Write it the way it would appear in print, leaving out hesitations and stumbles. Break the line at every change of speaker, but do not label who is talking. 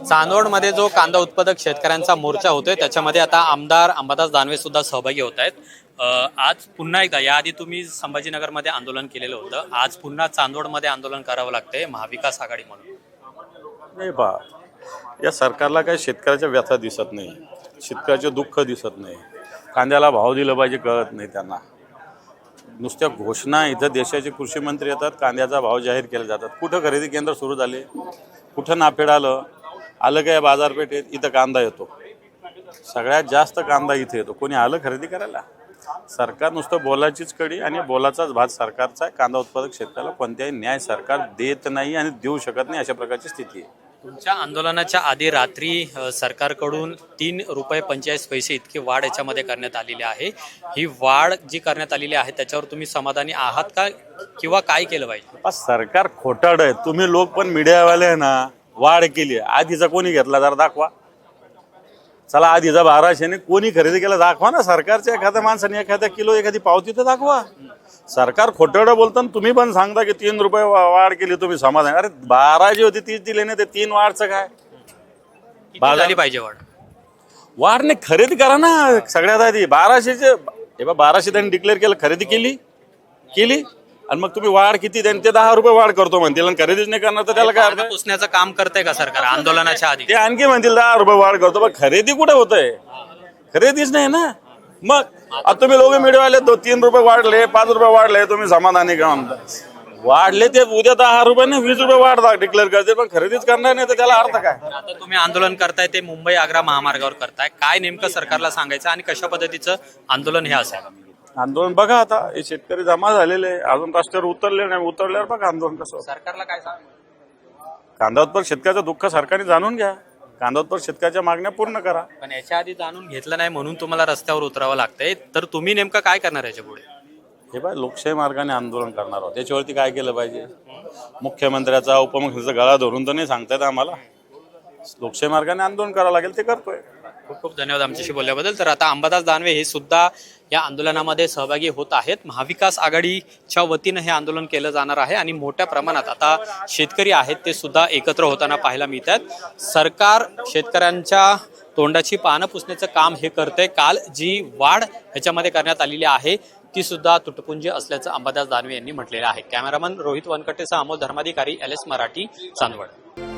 चांदवडमध्ये जो कांदा उत्पादक शेतकऱ्यांचा मोर्चा होतोय त्याच्यामध्ये आता आमदार अंबादास दानवे सुद्धा सहभागी होत आहेत। आज पुन्हा एकदा, याआधी तुम्ही संभाजीनगरमध्ये आंदोलन केलेलं होतं, आज पुन्हा चांदवडमध्ये आंदोलन करावं लागतंय महाविकास आघाडी म्हणून।
नाही बा, या सरकारला काही शेतकऱ्याच्या व्यथा दिसत नाही, शेतकऱ्याचे दुःख दिसत नाही, कांद्याला भाव दिला पाहिजे कळत नाही त्यांना। नुसत्या घोषणा, इथं देशाचे कृषी मंत्री येतात, कांद्याचा भाव जाहीर केले जातात। कुठं खरेदी केंद्र सुरू झाले, कुठं नाफेड आलं काय बाजारपेठेत, इथं कांदा येतो, सगळ्यात जास्त कांदा इथे येतो। कोणी आलं खरेदी करायला? सरकार नुसतं बोलाचीच कडी आणि बोलाचाच भात सरकारचा आहे। कांदा उत्पादक शेतकऱ्याला कोणत्याही न्याय सरकार देत नाही आणि देऊ शकत नाही, अशा प्रकारची स्थिती आहे।
तुमच्या आंदोलनाच्या आधी रात्री सरकारकडून 3 रुपये 45 पैसे इतकी वाढ याच्यामध्ये करण्यात आलेली आहे। ही वाढ जी करण्यात आलेली आहे त्याच्यावर तुम्ही समाधानी आहात का, किंवा काय केलं पाहिजे?
सरकार खोटारड आहे। तुम्ही लोक पण मीडियावाले आहे ना, वाढ केली, आधीचा कोणी घेतला जरा दाखवा। चला, आधीचा 1200 कोणी खरेदी केला दाखवा ना। सरकारच्या एखाद्या माणसाने एखाद्या किलो एखादी पावती तर दाखवा। सरकार खोटं बोलताना तुम्ही पण सांगता की 3 रुपये वाढ केली, तुम्ही समाधान? अरे 12 जी होती 30 दिले नाही, ते 3 वाढचं काय?
झाली पाहिजे वाढ?
वाढ नाही, खरेदी करा ना सगळ्यात आधी। 1200चे 1200 त्यांनी डिक्लेअर केलं, खरेदी केली आणि मग तुम्ही वाढ किती त्यांनी ते 10 रुपये वाढ करतो म्हणतील आणि खरेदीच नाही करणार तर त्याला काय अर्थ?
पुसण्याचं काम करतंय का सरकार आंदोलनाच्या आधी?
ते आणखी म्हणतील 10 रुपये वाढ करतो, पण खरेदी कुठे होतंय? खरेदीच नाही ना। मग आता तुम्ही लोक मीडियावाले 3 रुपये वाढले, 5 रुपये वाढले, तुम्ही समाधानी का म्हणता? वाढले ते उद्या 10 रुपये नाही 20 रुपये वाढ डिक्लेअर करते, पण खरेदीच करणार नाही तर त्याला अर्थ काय?
आता तुम्ही आंदोलन करताय ते मुंबई आग्रा महामार्गावर करताय, काय नेमकं सरकारला सांगायचं आणि कशा पद्धतीचं आंदोलन हे असेल?
आंदोलन बघा, आता हे शेतकरी जमा झालेले, अजून रस्त्यावर उतरले नाही, उतरल्यावर बघा आंदोलन कसं।
सरकारला काय सांग?
कांदा उत्पादक शेतकऱ्याचं दुःख सरकारने जाणून घ्या, कांदा उत्पादक शेतकऱ्याच्या मागण्या पूर्ण करा।
पण याच्या आधी जाणून घेतलं नाही म्हणून तुम्हाला रस्त्यावर उतरावं लागतंय, तर तुम्ही नेमकं काय करणार याच्या पुढे?
हे बाय, लोकशाही मार्गाने आंदोलन करणार आहोत, त्याच्यावरती काय केलं पाहिजे? मुख्यमंत्र्याचा उपमुख्यमंत्र्याचा गळा धरून तर नाही सांगतायत आम्हाला। लोकशाही मार्गाने आंदोलन करावं लागेल, ते करतोय।
खूप खूप धन्यवाद आमच्याशी बोलल्याबद्दल। तर आता अंबादास दानवे हे सुद्धा या आंदोलनामध्ये सहभागी होत आहेत। महाविकास आघाडीच्या वतीनं हे आंदोलन केलं जाणार आहे आणि मोठ्या प्रमाणात आता शेतकरी आहेत ते सुद्धा एकत्र होताना पाहायला मिळतात। सरकार शेतकऱ्यांच्या तोंडाची पानं पुसण्याचं काम हे करतंय। काल जी वाढ ह्याच्यामध्ये करण्यात आलेली आहे ती सुद्धा तुटपुंजी असल्याचं अंबादास दानवे यांनी म्हटलेलं आहे। कॅमेरामन रोहित वनकटेसह अमोल धर्माधिकारी, LS मराठी, चांदवड।